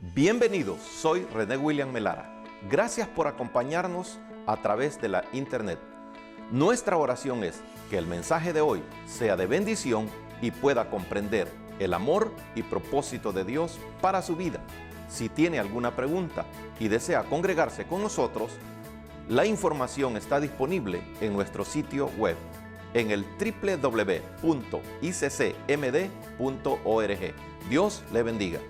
Bienvenidos, soy René William Melara. Gracias por acompañarnos a través de la internet. Nuestra oración es que el mensaje de hoy sea de bendición y pueda comprender el amor y propósito de Dios para su vida. Si tiene alguna pregunta y desea congregarse con nosotros, la información está disponible en nuestro sitio web en el www.iccmd.org. Dios le bendiga.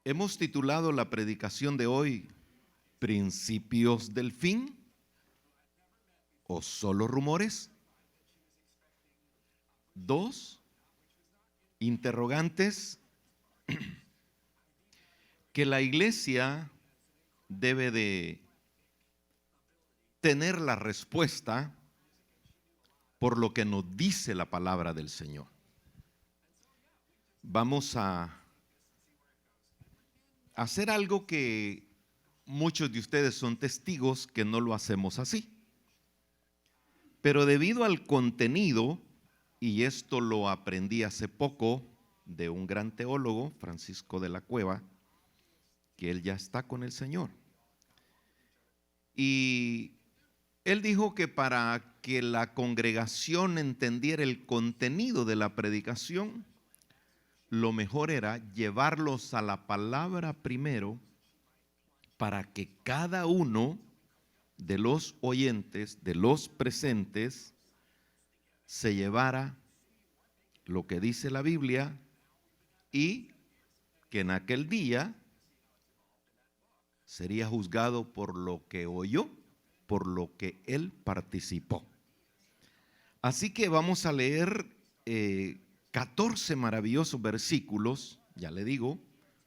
Hemos titulado la predicación de hoy, ¿Principios del fin o solo rumores? Dos interrogantes que la iglesia debe de tener la respuesta por lo que nos dice la palabra del Señor. Vamos a hacer algo que muchos de ustedes son testigos que no lo hacemos así. Pero debido al contenido, y esto lo aprendí hace poco de un gran teólogo, Francisco de la Cueva, que él ya está con el Señor. Y él dijo que para que la congregación entendiera el contenido de la predicación, lo mejor era llevarlos a la palabra primero para que cada uno de los oyentes, de los presentes, se llevara lo que dice la Biblia y que en aquel día sería juzgado por lo que oyó, por lo que él participó. Así que vamos a leer 14 maravillosos versículos. Ya le digo,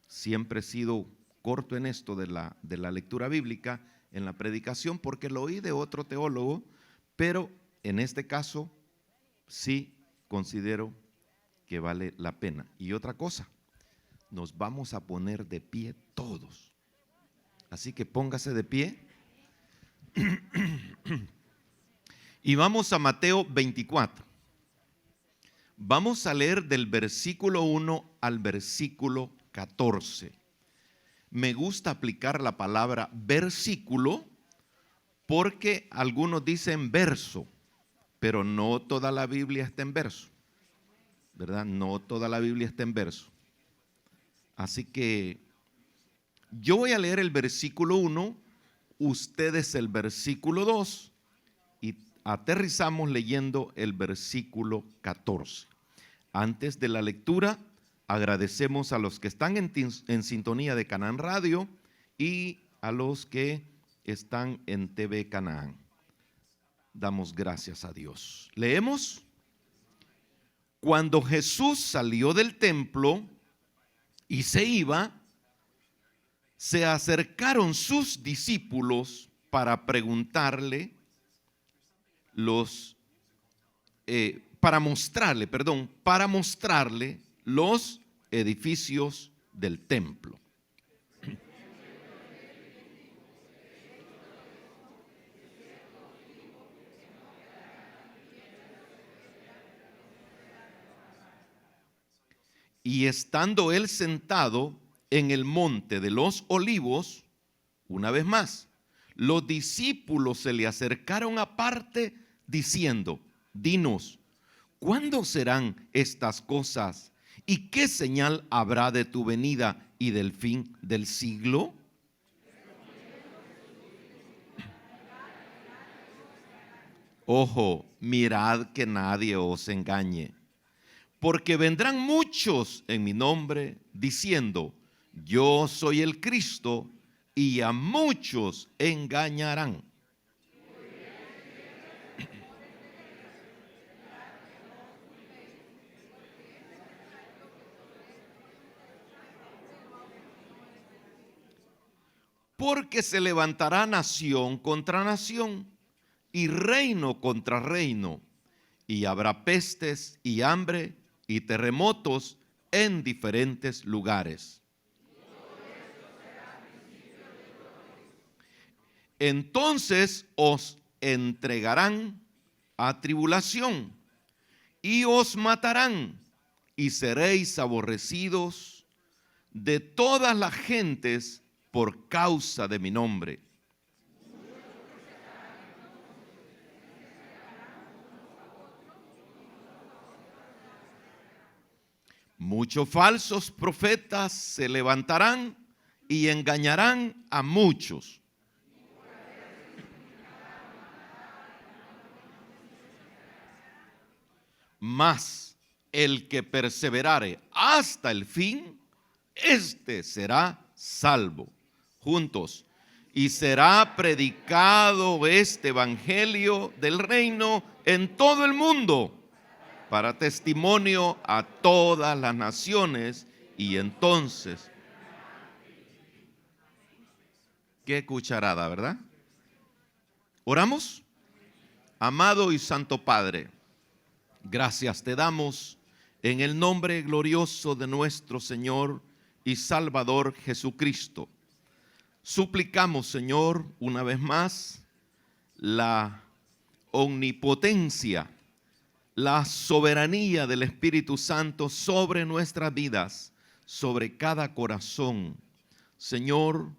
siempre he sido corto en esto de la lectura bíblica en la predicación porque lo oí de otro teólogo, pero en este caso sí considero que vale la pena. Y otra cosa, nos vamos a poner de pie todos. Así que póngase de pie. Y vamos a Mateo 24. Vamos a leer del versículo 1 al versículo 14. Me gusta aplicar la palabra versículo porque algunos dicen verso, pero no toda la Biblia está en verso, ¿verdad? No toda la Biblia está en verso. Así que yo voy a leer el versículo 1, ustedes el versículo 2 y aterrizamos leyendo el versículo 14. Antes de la lectura, agradecemos a los que están en sintonía de Canaán Radio y a los que están en TV Canaán. Damos gracias a Dios. Leemos. Cuando Jesús salió del templo y se iba, se acercaron sus discípulos para preguntarle para mostrarle los edificios del templo. Y estando él sentado en el monte de los olivos, una vez más, los discípulos se le acercaron aparte diciendo: dinos, ¿cuándo serán estas cosas? ¿Y qué señal habrá de tu venida y del fin del siglo? Ojo, mirad que nadie os engañe, porque vendrán muchos en mi nombre diciendo: yo soy el Cristo, y a muchos engañarán. Porque se levantará nación contra nación y reino contra reino, y habrá pestes y hambre y terremotos en diferentes lugares. entonces os entregarán a tribulación y os matarán y seréis aborrecidos de todas las gentes por causa de mi nombre. Muchos falsos profetas se levantarán y engañarán a muchos. Mas el que perseverare hasta el fin, este será salvo. Juntos. Y será predicado este evangelio del reino en todo el mundo, para testimonio a todas las naciones, y entonces, qué cucharada, ¿verdad? ¿Oramos? Amado y santo Padre, gracias te damos en el nombre glorioso de nuestro Señor y Salvador Jesucristo. Suplicamos, Señor, una vez más, la omnipotencia, la soberanía del Espíritu Santo sobre nuestras vidas, sobre cada corazón. Señor,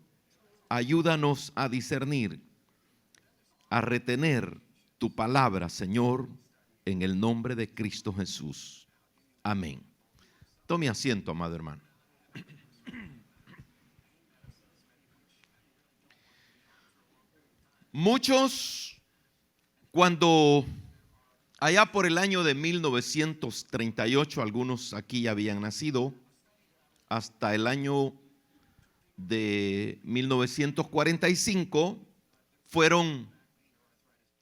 ayúdanos a discernir, a retener tu palabra, Señor, en el nombre de Cristo Jesús. Amén. Tome asiento, amado hermano. Muchos, cuando allá por el año de 1938, algunos aquí ya habían nacido, hasta el año de 1945, fueron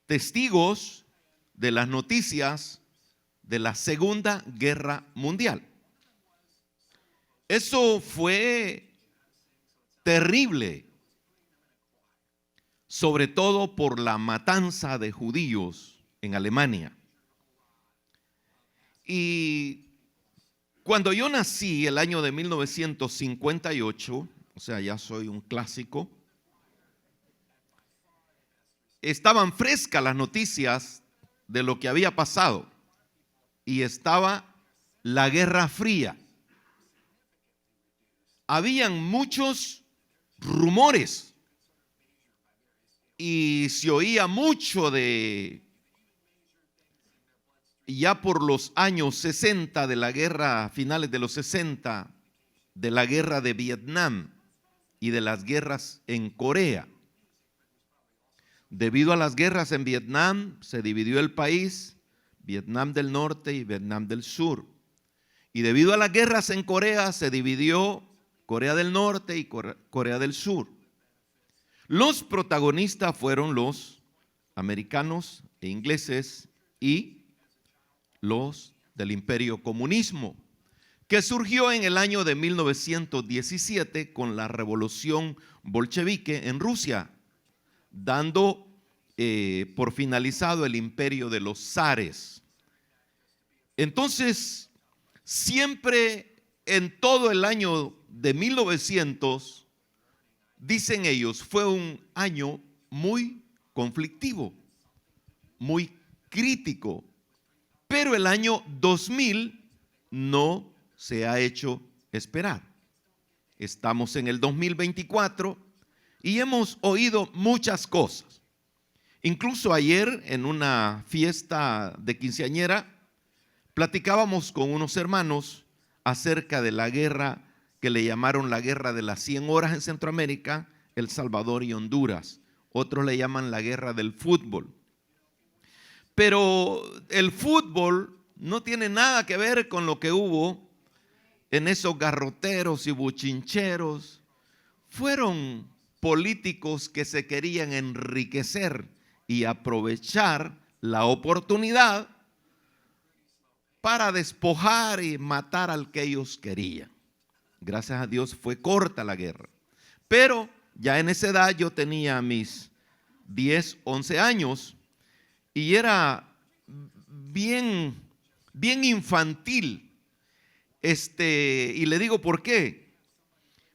testigos de las noticias de la Segunda Guerra Mundial. Eso fue terrible, sobre todo por la matanza de judíos en Alemania. Y cuando yo nací el año de 1958, o sea, ya soy un clásico, estaban frescas las noticias de lo que había pasado y estaba la Guerra Fría. Habían muchos rumores y se oía mucho de, ya por los años 60 de la guerra, finales de los 60, de la guerra de Vietnam y de las guerras en Corea. Debido a las guerras en Vietnam, se dividió el país, Vietnam del Norte y Vietnam del Sur. Y debido a las guerras en Corea, se dividió Corea del Norte y Corea del Sur. Los protagonistas fueron los americanos e ingleses y los del Imperio Comunismo, que surgió en el año de 1917 con la revolución bolchevique en Rusia, dando por finalizado el imperio de los zares. Entonces, siempre en todo el año de 1900, dicen ellos, fue un año muy conflictivo, muy crítico, pero el año 2000 no se ha hecho esperar. Estamos en el 2024 y hemos oído muchas cosas. Incluso ayer en una fiesta de quinceañera platicábamos con unos hermanos acerca de la guerra que le llamaron la guerra de las 100 horas en Centroamérica, El Salvador y Honduras. Otros le llaman la guerra del fútbol. Pero el fútbol no tiene nada que ver con lo que hubo en esos garroteros y buchincheros. Fueron políticos que se querían enriquecer y aprovechar la oportunidad para despojar y matar al que ellos querían. Gracias a Dios fue corta la guerra. Pero ya en esa edad yo tenía mis 10, 11 años y era bien infantil. Y le digo ¿por qué?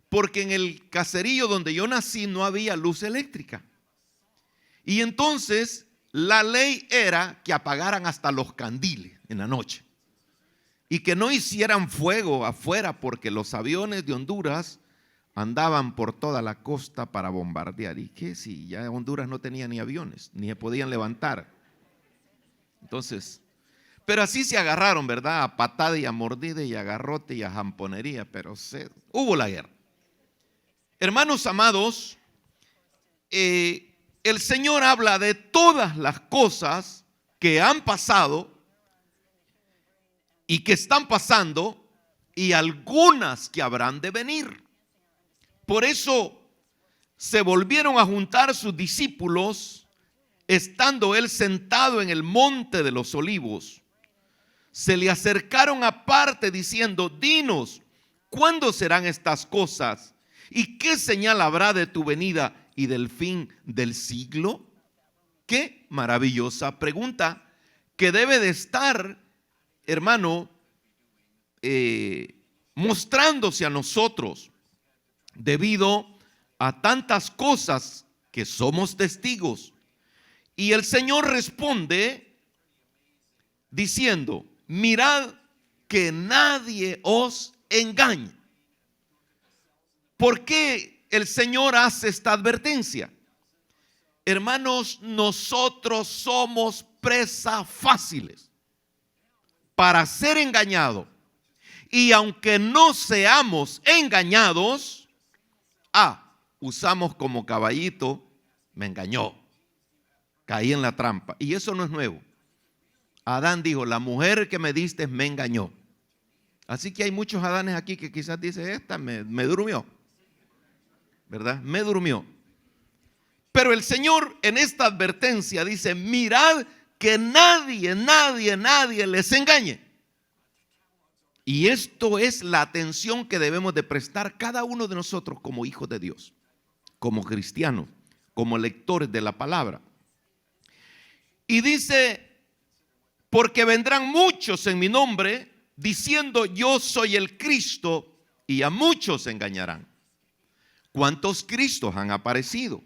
Porque en el caserío donde yo nací no había luz eléctrica. Y entonces la ley era que apagaran hasta los candiles en la noche y que no hicieran fuego afuera, porque los aviones de Honduras andaban por toda la costa para bombardear. ¿Y qué si ya Honduras no tenía ni aviones, ni se podían levantar? Entonces, pero así se agarraron, ¿verdad? A patada y a mordida y a garrote y a jamponería, pero hubo la guerra. Hermanos amados, el Señor habla de todas las cosas que han pasado y que están pasando, y algunas que habrán de venir. Por eso se volvieron a juntar sus discípulos, estando él sentado en el monte de los olivos. Se le acercaron aparte diciendo: dinos, ¿cuándo serán estas cosas? ¿Y qué señal habrá de tu venida y del fin del siglo? Qué maravillosa pregunta que debe de estar, hermano, mostrándose a nosotros, debido a tantas cosas que somos testigos. Y el Señor responde diciendo: mirad que nadie os engañe. ¿Por qué el Señor hace esta advertencia? Hermanos, nosotros somos presa fáciles para ser engañados. Y aunque no seamos engañados, usamos como caballito: me engañó, caí en la trampa. Y eso no es nuevo. Adán dijo: la mujer que me diste me engañó. Así que hay muchos Adanes aquí que quizás dicen: esta me durmió, ¿verdad? Me durmió. Pero el Señor en esta advertencia dice: mirad que nadie les engañe. Y esto es la atención que debemos de prestar cada uno de nosotros como hijos de Dios, como cristianos, como lectores de la palabra. Y dice: porque vendrán muchos en mi nombre diciendo: yo soy el Cristo, y a muchos engañarán. ¿Cuántos Cristos han aparecido?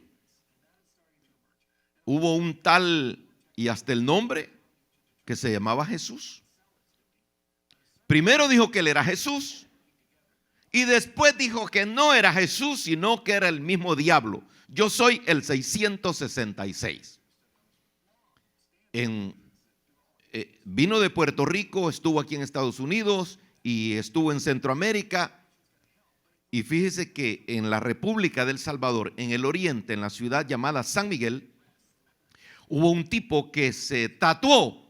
Hubo un tal, y hasta el nombre, que se llamaba Jesús. Primero dijo que él era Jesús, y después dijo que no era Jesús, sino que era el mismo diablo. Yo soy el 666. Vino de Puerto Rico, estuvo aquí en Estados Unidos y estuvo en Centroamérica. Y fíjese que en la República del Salvador, en el oriente, en la ciudad llamada San Miguel, hubo un tipo que se tatuó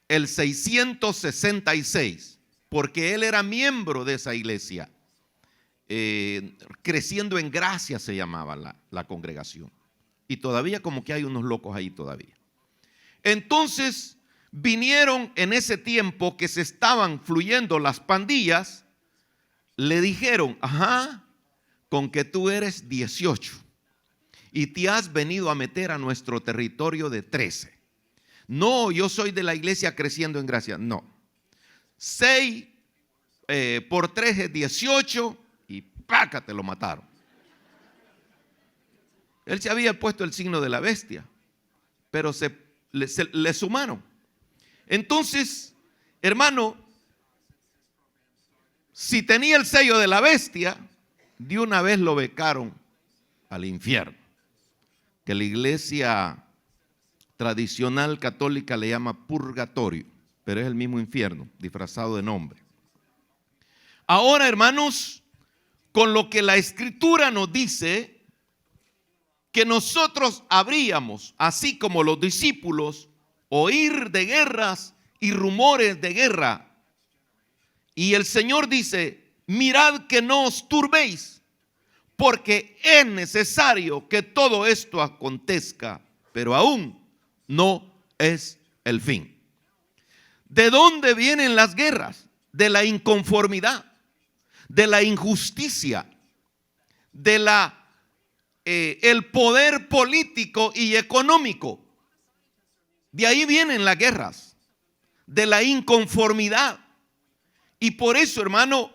el 666, porque él era miembro de esa iglesia. Creciendo en Gracia se llamaba la congregación. Y todavía como que hay unos locos ahí todavía. Entonces vinieron en ese tiempo que se estaban fluyendo las pandillas. Le dijeron: con que tú eres 18 y te has venido a meter a nuestro territorio de 13. No, yo soy de la iglesia Creciendo en Gracia. No. 6 por 3 es 18 y ¡paca! Te lo mataron. Él se había puesto el signo de la bestia, pero le sumaron. Entonces, hermano, si tenía el sello de la bestia, de una vez lo becaron al infierno, que la iglesia tradicional católica le llama purgatorio, pero es el mismo infierno, disfrazado de nombre. Ahora, hermanos, con lo que la Escritura nos dice, que nosotros habríamos, así como los discípulos, oír de guerras y rumores de guerra. Y el Señor dice: mirad que no os turbéis, porque es necesario que todo esto acontezca, pero aún no es el fin. ¿De dónde vienen las guerras? De la inconformidad, de la injusticia, de el poder político y económico. De ahí vienen las guerras, de la inconformidad. Y por eso, hermano,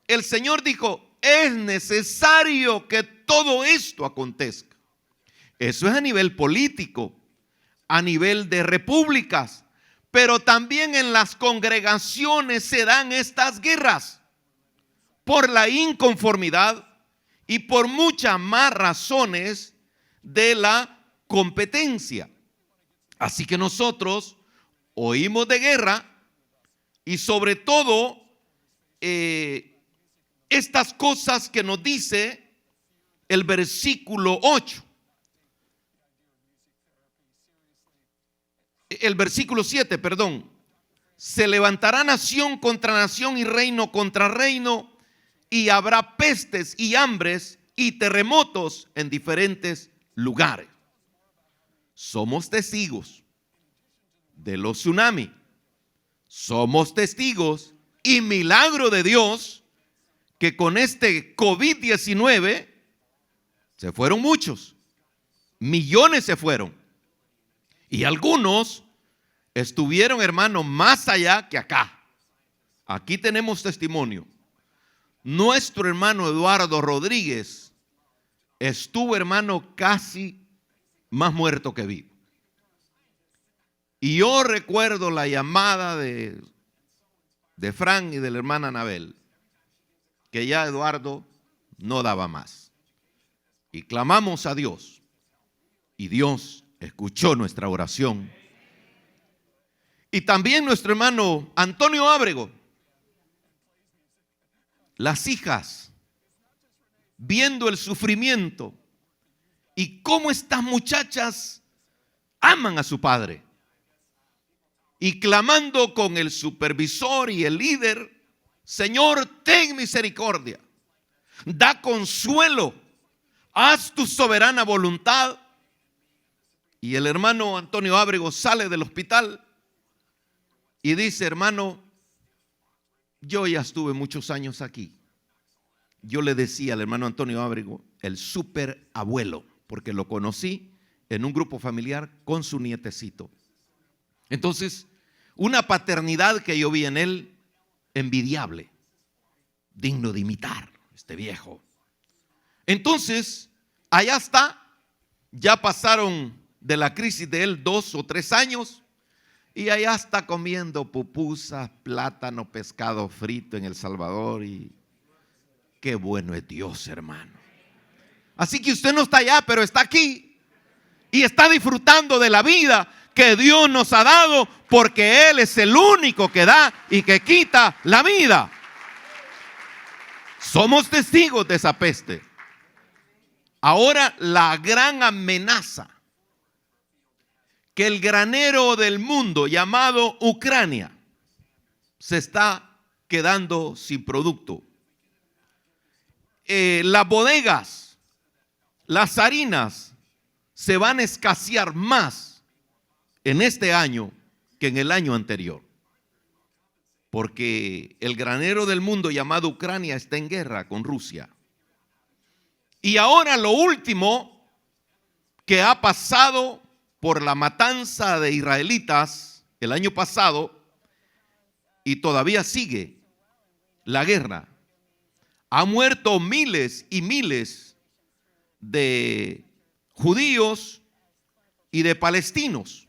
el Señor dijo: es necesario que todo esto acontezca. Eso es a nivel político, a nivel de repúblicas, pero también en las congregaciones se dan estas guerras por la inconformidad y por muchas más razones de la competencia. Así que nosotros oímos de guerra y sobre todo estas cosas que nos dice el versículo 8. El versículo 7, perdón. Se levantará nación contra nación y reino contra reino, y habrá pestes y hambres y terremotos en diferentes lugares. Somos testigos de los tsunamis. Somos testigos y milagro de Dios que con este COVID-19 se fueron muchos. Millones se fueron. Y algunos estuvieron, hermano, más allá que acá. Aquí tenemos testimonio. Nuestro hermano Eduardo Rodríguez estuvo, hermano, casi más muerto que vivo. Y yo recuerdo la llamada de Fran y de la hermana Anabel, que ya Eduardo no daba más. Y clamamos a Dios. Y Dios escuchó nuestra oración. Y también nuestro hermano Antonio Ábrego. Las hijas, viendo el sufrimiento y cómo estas muchachas aman a su padre. Y clamando con el supervisor y el líder: Señor, ten misericordia, da consuelo, haz tu soberana voluntad. Y el hermano Antonio Ábrego sale del hospital y dice: hermano, yo ya estuve muchos años aquí. Yo le decía al hermano Antonio Ábrego el superabuelo, porque lo conocí en un grupo familiar con su nietecito. Entonces, una paternidad que yo vi en él envidiable, digno de imitar este viejo. Entonces, allá está, ya pasaron de la crisis de él 2 o 3 años y allá está comiendo pupusas, plátano, pescado frito en El Salvador. Y qué bueno es Dios, hermano. Así que usted no está allá, pero está aquí y está disfrutando de la vida que Dios nos ha dado, porque Él es el único que da y que quita la vida. Somos testigos de esa peste. Ahora, la gran amenaza: que el granero del mundo llamado Ucrania se está quedando sin producto. Las bodegas, las harinas se van a escasear más en este año que en el año anterior, porque el granero del mundo llamado Ucrania está en guerra con Rusia. Y ahora lo último que ha pasado por la matanza de israelitas el año pasado, y todavía sigue la guerra, ha muerto miles y miles de judíos y de palestinos.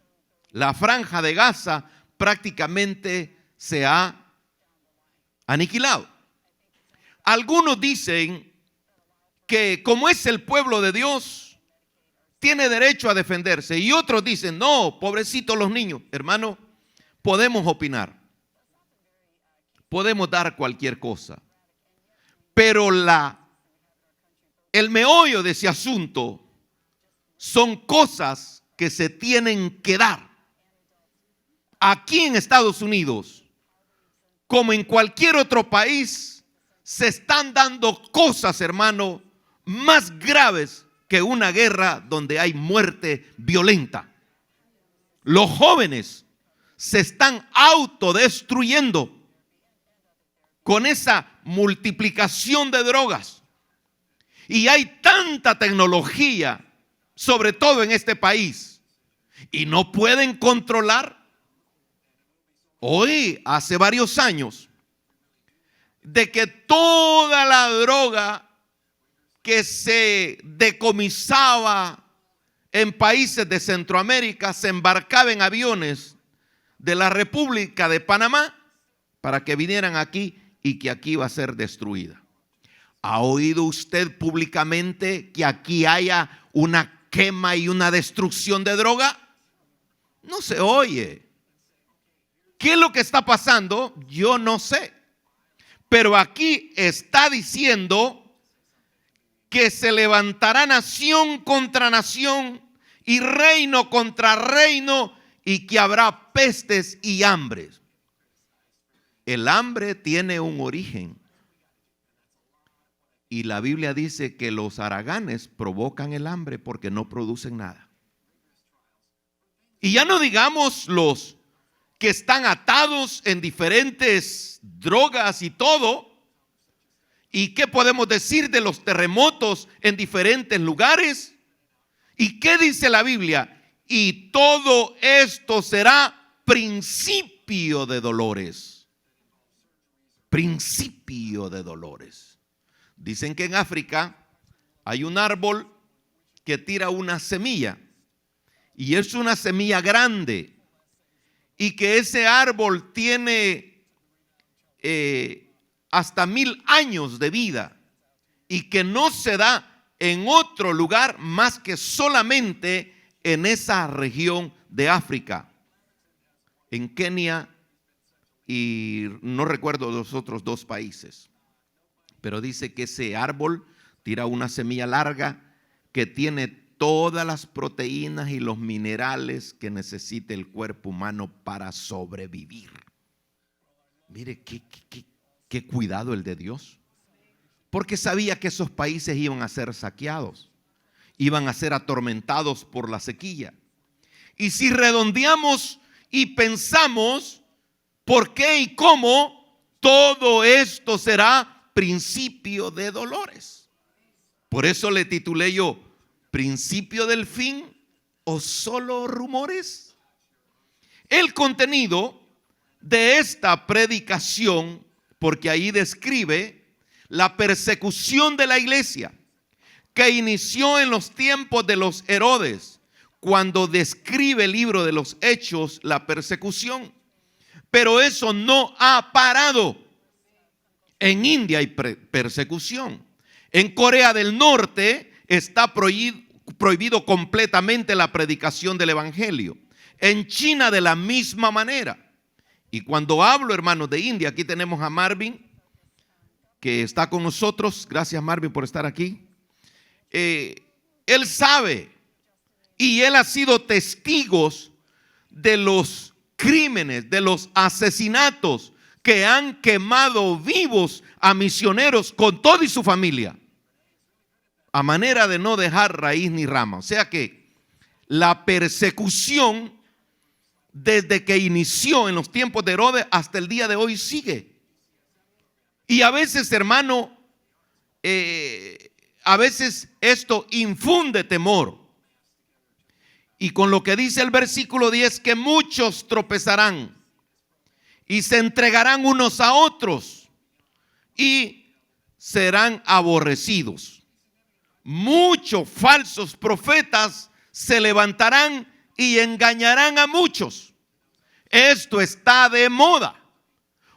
La franja de Gaza prácticamente se ha aniquilado. Algunos dicen que como es el pueblo de Dios, tiene derecho a defenderse. Y otros dicen: no, pobrecitos los niños. Hermano, podemos opinar, podemos dar cualquier cosa, pero el meollo de ese asunto son cosas que se tienen que dar. Aquí en Estados Unidos, como en cualquier otro país, se están dando cosas, hermano, más graves que una guerra donde hay muerte violenta. Los jóvenes se están autodestruyendo con esa multiplicación de drogas. Y hay tanta tecnología, sobre todo en este país, y no pueden controlar. Hoy, hace varios años, de que toda la droga que se decomisaba en países de Centroamérica se embarcaba en aviones de la República de Panamá para que vinieran aquí y que aquí iba a ser destruida. ¿Ha oído usted públicamente que aquí haya una quema y una destrucción de droga? No se oye. ¿Qué es lo que está pasando? Yo no sé. Pero aquí está diciendo que se levantará nación contra nación y reino contra reino y que habrá pestes y hambres. El hambre tiene un origen. Y la Biblia dice que los haraganes provocan el hambre porque no producen nada. Y ya no digamos los que están atados en diferentes drogas y todo. ¿Y qué podemos decir de los terremotos en diferentes lugares? ¿Y qué dice la Biblia? Y todo esto será principio de dolores. Principio de dolores. Dicen que en África hay un árbol que tira una semilla y es una semilla grande y que ese árbol tiene hasta 1000 años de vida y que no se da en otro lugar más que solamente en esa región de África, en Kenia y no recuerdo los otros 2 países. Pero dice que ese árbol tira una semilla larga que tiene todas las proteínas y los minerales que necesita el cuerpo humano para sobrevivir. Mire qué cuidado el de Dios. Porque sabía que esos países iban a ser saqueados, iban a ser atormentados por la sequía. Y si redondeamos y pensamos por qué y cómo, todo esto será principio de dolores. Por eso le titulé yo, ¿principio del fin o solo rumores? El contenido de esta predicación, porque ahí describe la persecución de la iglesia que inició en los tiempos de los Herodes, cuando describe el libro de los Hechos la persecución. Pero eso no ha parado. En India hay persecución. En Corea del Norte está prohibido completamente la predicación del evangelio. En China de la misma manera. Y cuando hablo, hermanos, de India, aquí tenemos a Marvin, que está con nosotros. Gracias, Marvin, por estar aquí. Él sabe y él ha sido testigo de los crímenes, de los asesinatos que han quemado vivos a misioneros con todo y su familia, a manera de no dejar raíz ni rama. O sea que la persecución desde que inició en los tiempos de Herodes hasta el día de hoy sigue. Y a veces, hermano, a veces esto infunde temor. Y con lo que dice el versículo 10, que muchos tropezarán y se entregarán unos a otros y serán aborrecidos. Muchos falsos profetas se levantarán y engañarán a muchos. Esto está de moda.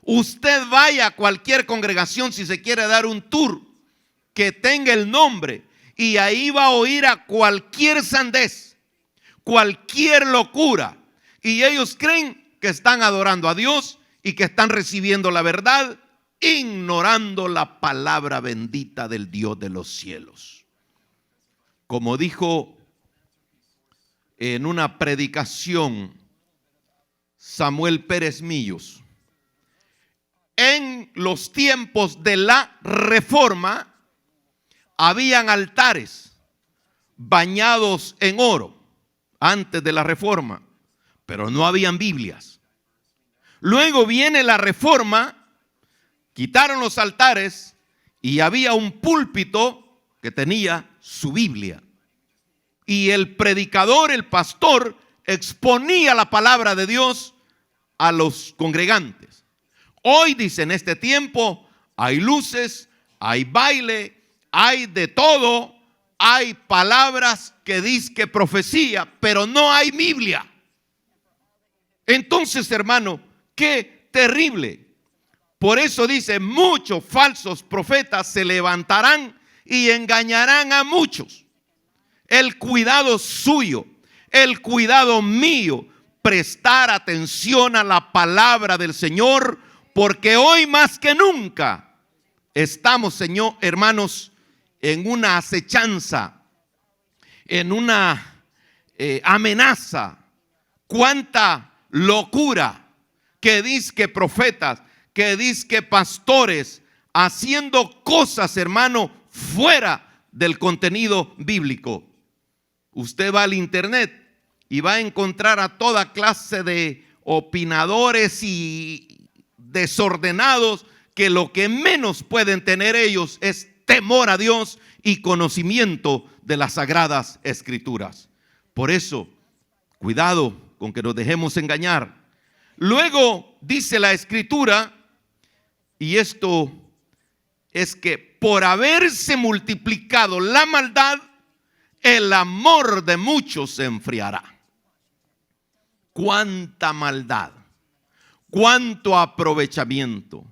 Usted vaya a cualquier congregación, si se quiere dar un tour que tenga el nombre, y ahí va a oír a cualquier sandez, cualquier locura, y ellos creen que están adorando a Dios y que están recibiendo la verdad, ignorando la palabra bendita del Dios de los cielos. Como dijo en una predicación Samuel Pérez Millos, en los tiempos de la Reforma habían altares bañados en oro antes de la Reforma, pero no habían Biblias. Luego viene la Reforma, quitaron los altares y había un púlpito que tenía su Biblia. Y el predicador, el pastor, exponía la palabra de Dios a los congregantes. Hoy, dice, en este tiempo hay luces, hay baile, hay de todo, hay palabras que dizque profecía, pero no hay Biblia. Entonces, hermano, qué terrible. Por eso dice, muchos falsos profetas se levantarán y engañarán a muchos. El cuidado suyo, el cuidado mío, prestar atención a la palabra del Señor, porque hoy más que nunca estamos, Señor, hermanos, en una acechanza, en una amenaza. Cuánta locura que dizque profetas, que dizque pastores, haciendo cosas, hermano, fuera del contenido bíblico. Usted va al internet y va a encontrar a toda clase de opinadores y desordenados que lo que menos pueden tener ellos es temor a Dios y conocimiento de las sagradas escrituras. Por eso, cuidado con que nos dejemos engañar. Luego dice la escritura, y esto es que por haberse multiplicado la maldad, el amor de muchos se enfriará. Cuánta maldad, cuánto aprovechamiento,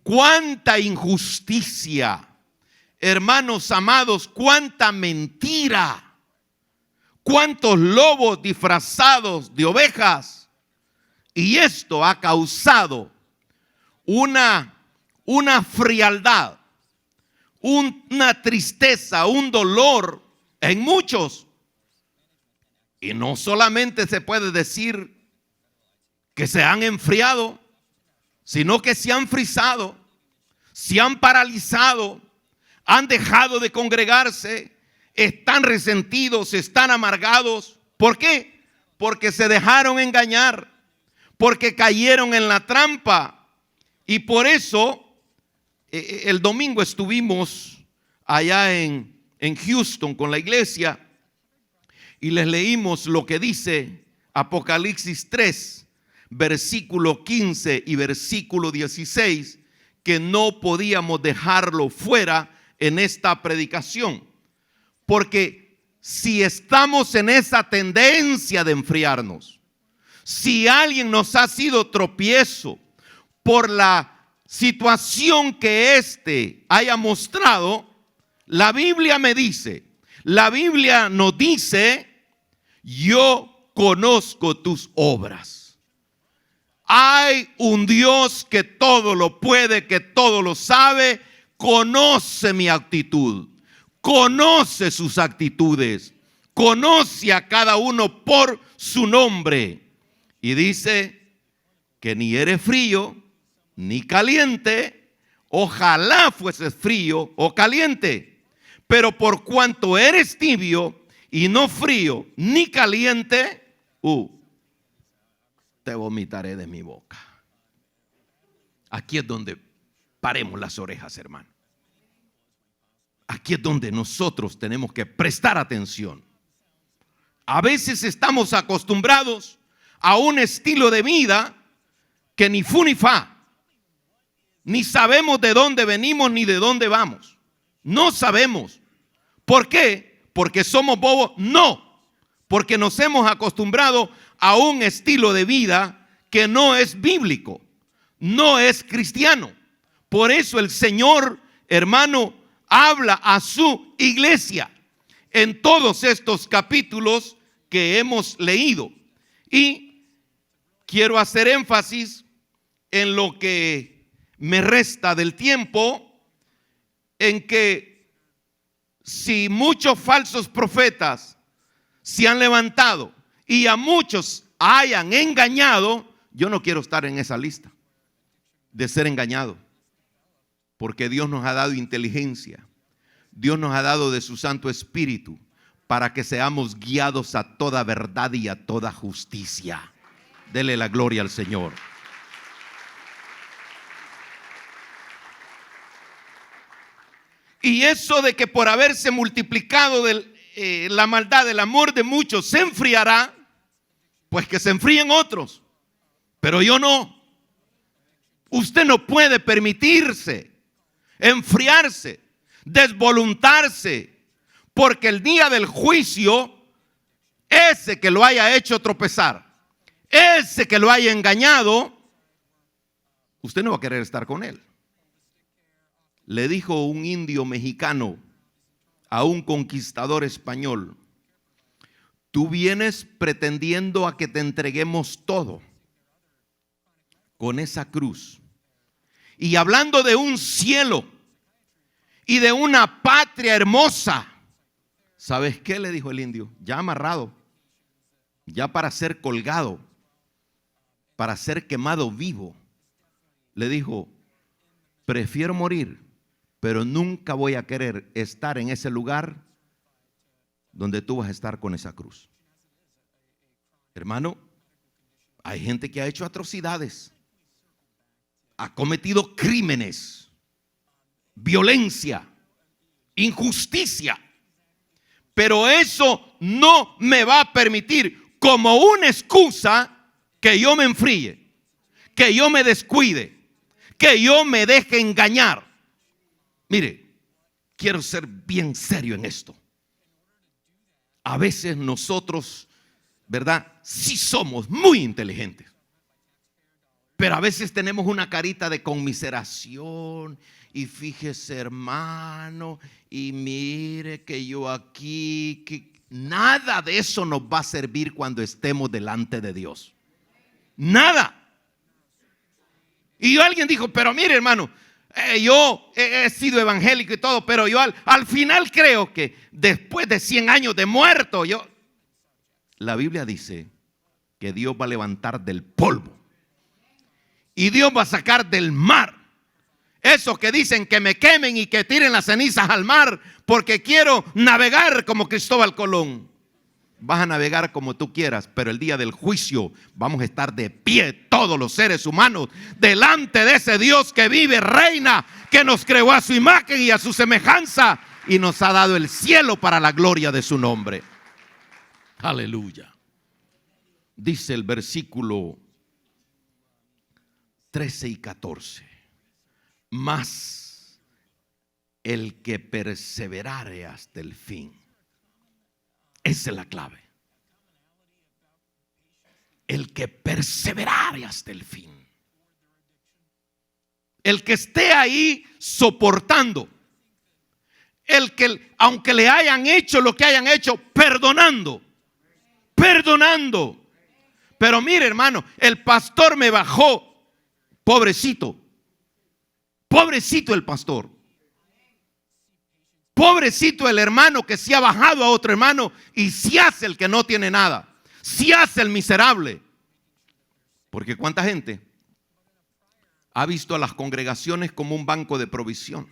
cuánta injusticia. Hermanos amados, cuánta mentira, cuántos lobos disfrazados de ovejas. Y esto ha causado una frialdad, una tristeza, un dolor en muchos. Y no solamente se puede decir que se han enfriado, sino que se han frisado, se han paralizado, han dejado de congregarse, están resentidos, están amargados. ¿Por qué? Porque se dejaron engañar, porque cayeron en la trampa. Y por eso el domingo estuvimos allá en Houston con la iglesia y les leímos lo que dice Apocalipsis 3, versículo 15 y versículo 16, que no podíamos dejarlo fuera en esta predicación. Porque si estamos en esa tendencia de enfriarnos, si alguien nos ha sido tropiezo por la situación que éste haya mostrado, la Biblia me dice, la Biblia nos dice, yo conozco tus obras. Hay un Dios que todo lo puede, que todo lo sabe, conoce mi actitud, conoce sus actitudes, conoce a cada uno por su nombre. Y dice que ni eres frío ni caliente, ojalá fueses frío o caliente, pero por cuanto eres tibio y no frío ni caliente, te vomitaré de mi boca. Aquí es donde paremos las orejas, hermano. Aquí es donde nosotros tenemos que prestar atención. A veces estamos acostumbrados a un estilo de vida que ni fu ni fa. Ni sabemos de dónde venimos ni de dónde vamos. No sabemos. ¿Por qué? ¿Porque somos bobos? No. Porque nos hemos acostumbrado a un estilo de vida que no es bíblico, no es cristiano. Por eso el Señor, hermano, habla a su iglesia en todos estos capítulos que hemos leído. Y quiero hacer énfasis en lo que me resta del tiempo, en que si muchos falsos profetas se han levantado y a muchos hayan engañado, yo no quiero estar en esa lista de ser engañado, porque Dios nos ha dado inteligencia, Dios nos ha dado de su Santo Espíritu para que seamos guiados a toda verdad y a toda justicia. Dele la gloria al Señor. Y eso de que por haberse multiplicado la maldad, el amor de muchos se enfriará, pues que se enfríen otros, pero yo no. Usted no puede permitirse enfriarse, desvoluntarse Porque el día del juicio, ese que lo haya hecho tropezar, ese que lo haya engañado, usted no va a querer estar con él. Le dijo un indio mexicano a un conquistador español: tú vienes pretendiendo a que te entreguemos todo con esa cruz. Y hablando de un cielo y de una patria hermosa. ¿Sabes qué? Le dijo el indio, ya amarrado, ya para ser colgado, para ser quemado vivo. Le dijo, prefiero morir, pero nunca voy a querer estar en ese lugar donde tú vas a estar con esa cruz. Hermano, hay gente que ha hecho atrocidades, ha cometido crímenes, violencia, injusticia, pero eso no me va a permitir como una excusa que yo me enfríe, que yo me descuide, que yo me deje engañar. Mire, quiero ser bien serio en esto. A veces nosotros, ¿verdad? Sí somos muy inteligentes, pero a veces tenemos una carita de conmiseración. Y fíjese, hermano, y mire que yo aquí, que nada de eso nos va a servir cuando estemos delante de Dios. Nada. Y alguien dijo, pero mire, hermano, yo he sido evangélico y todo, pero yo al final creo que después de 100 años de muerto, la Biblia dice que Dios va a levantar del polvo y Dios va a sacar del mar esos que dicen que me quemen y que tiren las cenizas al mar porque quiero navegar como Cristóbal Colón. Vas a navegar como tú quieras, pero el día del juicio vamos a estar de pie todos los seres humanos delante de ese Dios que vive, reina, que nos creó a su imagen y a su semejanza y nos ha dado el cielo para la gloria de su nombre. Aleluya. Dice el versículo 13 y 14. Mas el que perseverare hasta el fin. Esa es la clave. El que perseverare hasta el fin. El que esté ahí soportando. El que, aunque le hayan hecho lo que hayan hecho, perdonando. Perdonando. Pero mire, hermano, el pastor me bajó. Pobrecito. Pobrecito el pastor. Pobrecito el hermano que se ha bajado a otro hermano y se hace el que no tiene nada. Se hace el miserable. Porque cuánta gente ha visto a las congregaciones como un banco de provisión.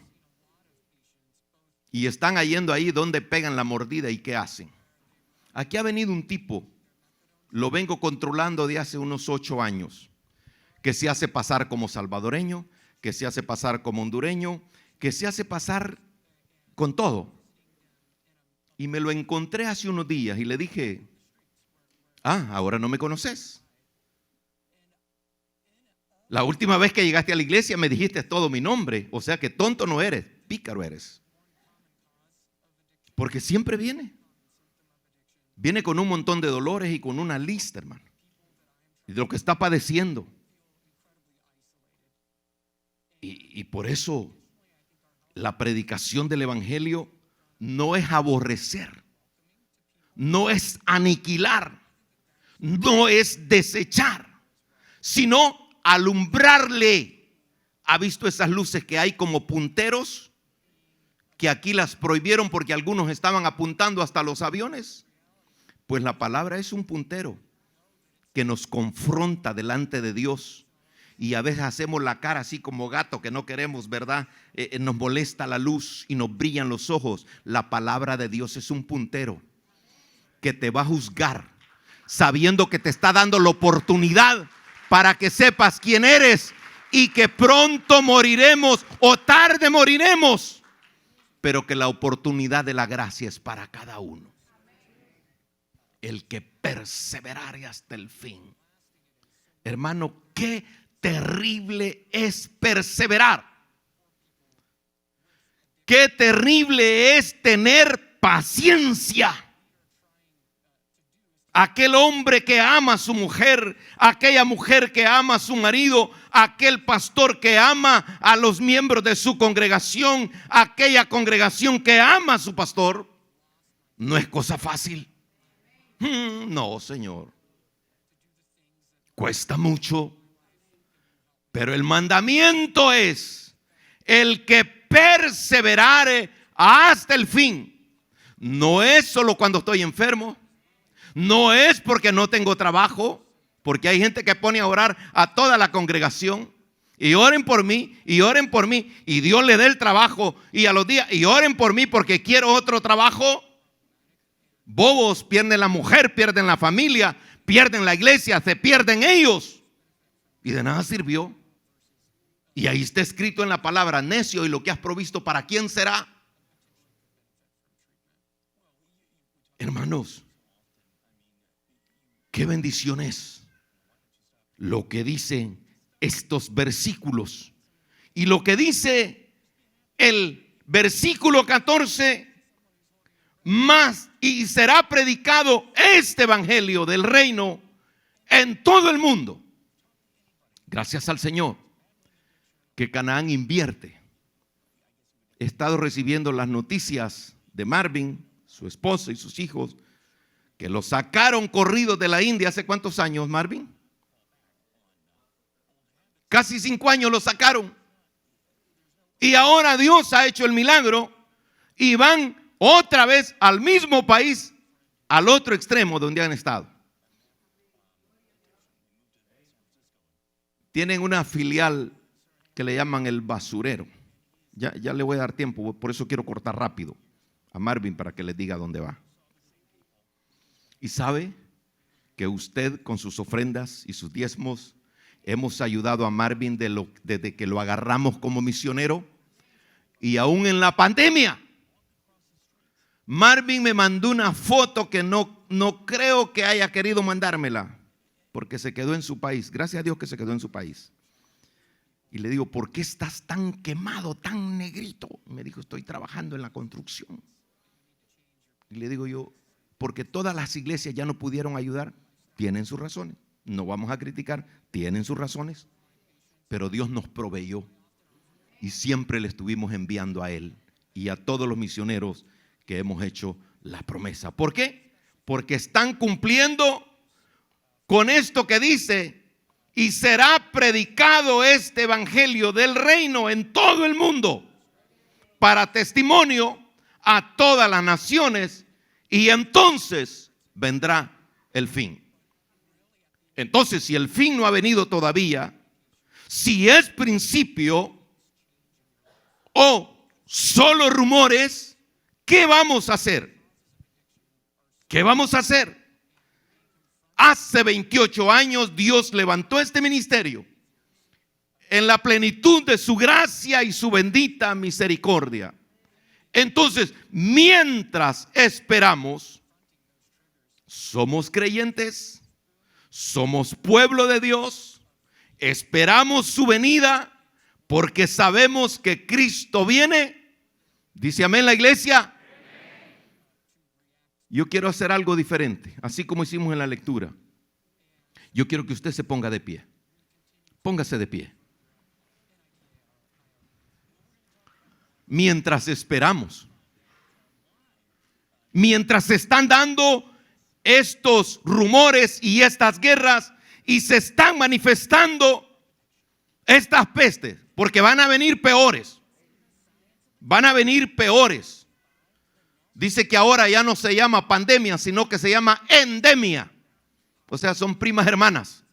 Y están yendo ahí donde pegan la mordida y ¿qué hacen? Aquí ha venido un tipo, lo vengo controlando de hace unos 8 años, que se hace pasar como salvadoreño, que se hace pasar como hondureño, que se hace pasar con todo. Y me lo encontré hace unos días y le dije, ahora no me conoces. La última vez que llegaste a la iglesia me dijiste todo mi nombre, o sea que tonto no eres, pícaro eres. Porque siempre viene con un montón de dolores y con una lista, hermano, de lo que está padeciendo. Y por eso la predicación del evangelio no es aborrecer, no es aniquilar, no es desechar, sino alumbrarle. ¿Ha visto esas luces que hay como punteros? Que aquí las prohibieron porque algunos estaban apuntando hasta los aviones. Pues la palabra es un puntero que nos confronta delante de Dios. Y a veces hacemos la cara así como gato que no queremos, ¿verdad? Nos molesta la luz y nos brillan los ojos. La palabra de Dios es un puntero que te va a juzgar, sabiendo que te está dando la oportunidad para que sepas quién eres y que pronto moriremos o tarde moriremos, pero que la oportunidad de la gracia es para cada uno. El que perseverare hasta el fin. Hermano, qué terrible es perseverar. Qué terrible es tener paciencia. Aquel hombre que ama a su mujer, aquella mujer que ama a su marido, aquel pastor que ama a los miembros de su congregación, aquella congregación que ama a su pastor, no es cosa fácil. No, Señor. Cuesta mucho. Pero el mandamiento es: el que perseverare hasta el fin. No es solo cuando estoy enfermo. No es porque no tengo trabajo, porque hay gente que pone a orar a toda la congregación. Y oren por mí, y oren por mí, y Dios le dé el trabajo, y a los días, y oren por mí porque quiero otro trabajo. Bobos, pierden la mujer, pierden la familia, pierden la iglesia, se pierden ellos. Y de nada sirvió. Y ahí está escrito en la palabra: necio, y lo que has provisto, ¿para quién será? Hermanos, qué bendición es lo que dicen estos versículos. Y lo que dice el versículo 14: más y será predicado este evangelio del reino en todo el mundo. Gracias al Señor que Canaán invierte. He estado recibiendo las noticias de Marvin, su esposa y sus hijos, que lo sacaron corridos de la India. ¿Hace cuántos años, Marvin? Casi 5 años lo sacaron. Y ahora Dios ha hecho el milagro y van otra vez al mismo país, al otro extremo donde han estado. Tienen una filial que le llaman el basurero. Ya le voy a dar tiempo, por eso quiero cortar rápido a Marvin para que les diga dónde va. Y sabe que usted con sus ofrendas y sus diezmos hemos ayudado a Marvin desde que lo agarramos como misionero, y aún en la pandemia. Marvin me mandó una foto que no creo que haya querido mandármela, porque se quedó en su país. Gracias a Dios que se quedó en su país. Y le digo: ¿por qué estás tan quemado, tan negrito? Y me dijo: estoy trabajando en la construcción. Y le digo yo: porque todas las iglesias ya no pudieron ayudar. Tienen sus razones, no vamos a criticar, tienen sus razones, pero Dios nos proveyó y siempre le estuvimos enviando a Él y a todos los misioneros que hemos hecho la promesa. ¿Por qué? Porque están cumpliendo con esto que dice: y será predicado este evangelio del reino en todo el mundo para testimonio a todas las naciones, y entonces vendrá el fin. Entonces, si el fin no ha venido todavía, si es principio o solo rumores, ¿qué vamos a hacer? ¿Qué vamos a hacer? Hace 28 años Dios levantó este ministerio en la plenitud de su gracia y su bendita misericordia. Entonces, mientras esperamos, somos creyentes, somos pueblo de Dios, esperamos su venida porque sabemos que Cristo viene. Dice amén la iglesia. Yo quiero hacer algo diferente, así como hicimos en la lectura. Yo quiero que usted se ponga de pie. Póngase de pie. Mientras esperamos, mientras se están dando estos rumores y estas guerras y se están manifestando estas pestes, porque van a venir peores. Van a venir peores. Dice que ahora ya no se llama pandemia, sino que se llama endemia. O sea, son primas hermanas.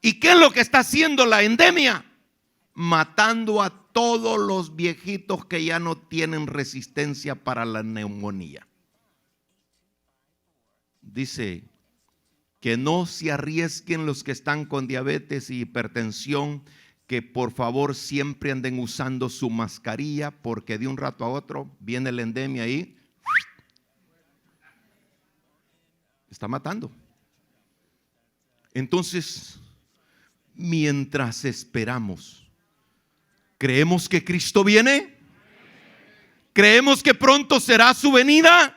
¿Y qué es lo que está haciendo la endemia? Matando a todos los viejitos que ya no tienen resistencia para la neumonía. Dice que no se arriesguen los que están con diabetes y hipertensión, que por favor siempre anden usando su mascarilla, porque de un rato a otro viene la endemia y está matando. Entonces, mientras esperamos, ¿creemos que Cristo viene? ¿Creemos que pronto será su venida?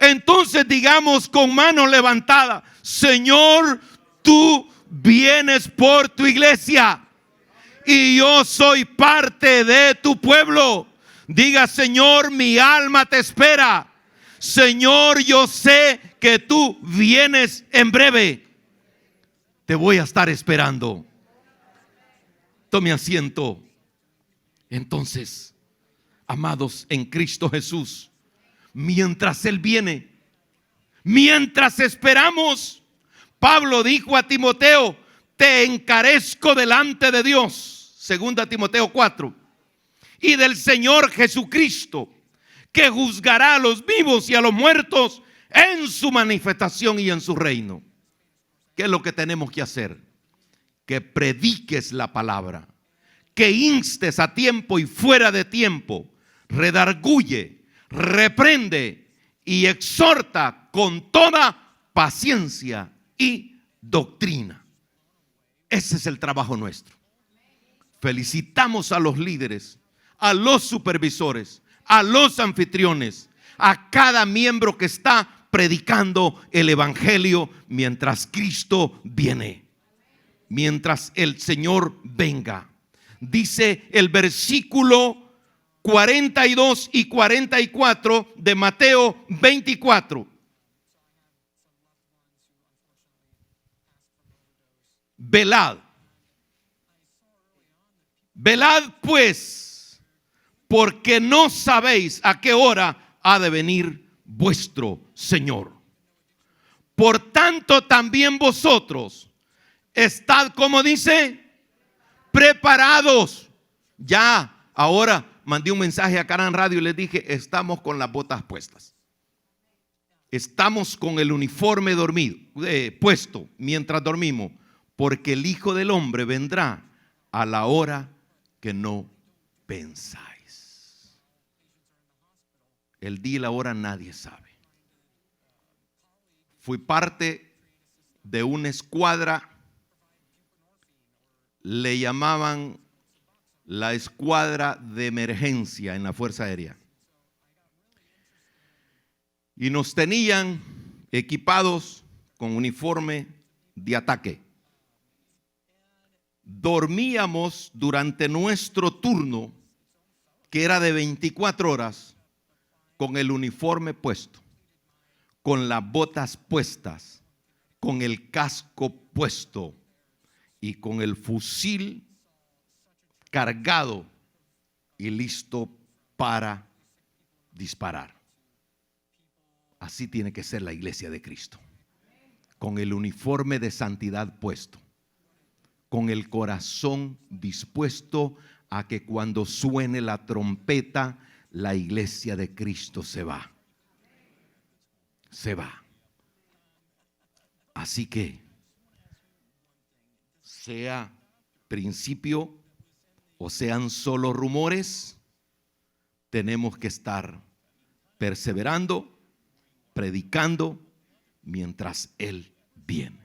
Entonces digamos con mano levantada: Señor, tú vienes por tu iglesia y yo soy parte de tu pueblo. Diga: Señor, mi alma te espera. Señor, yo sé que tú vienes en breve. Te voy a estar esperando. Tome asiento. Entonces, amados en Cristo Jesús, mientras Él viene, mientras esperamos, Pablo dijo a Timoteo: te encarezco delante de Dios, 2 Timoteo 4, y del Señor Jesucristo, que juzgará a los vivos y a los muertos en su manifestación y en su reino. ¿Qué es lo que tenemos que hacer? Que prediques la palabra, que instes a tiempo y fuera de tiempo, redarguye, reprende y exhorta con toda paciencia y doctrina. Ese es el trabajo nuestro. Felicitamos a los líderes, a los supervisores, a los anfitriones, a cada miembro que está predicando el evangelio mientras Cristo viene, mientras el Señor venga. Dice el versículo 42 y 44 de Mateo 24. Velad pues, porque no sabéis a qué hora ha de venir vuestro Señor. Por tanto, también vosotros estad, como dice, preparados. Ya, ahora mandé un mensaje a Caran Radio y les dije: estamos con las botas puestas. Estamos con el uniforme puesto mientras dormimos, porque el Hijo del Hombre vendrá a la hora que no pensáis. El día y la hora nadie sabe. Fui parte de una escuadra, le llamaban la escuadra de emergencia en la Fuerza Aérea. Y nos tenían equipados con uniforme de ataque. Dormíamos durante nuestro turno, que era de 24 horas, con el uniforme puesto, con las botas puestas, con el casco puesto y con el fusil cargado y listo para disparar. Así tiene que ser la iglesia de Cristo, con el uniforme de santidad puesto, con el corazón dispuesto a que cuando suene la trompeta, la iglesia de Cristo se va. Se va. Así que, sea principio o sean solo rumores, tenemos que estar perseverando, predicando mientras Él viene.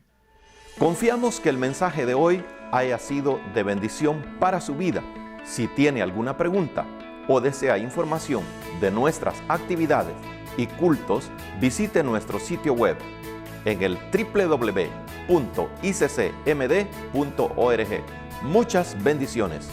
Confiamos que el mensaje de hoy haya sido de bendición para su vida. Si tiene alguna pregunta o desea información de nuestras actividades y cultos, visite nuestro sitio web en el www.iccmd.org. Muchas bendiciones.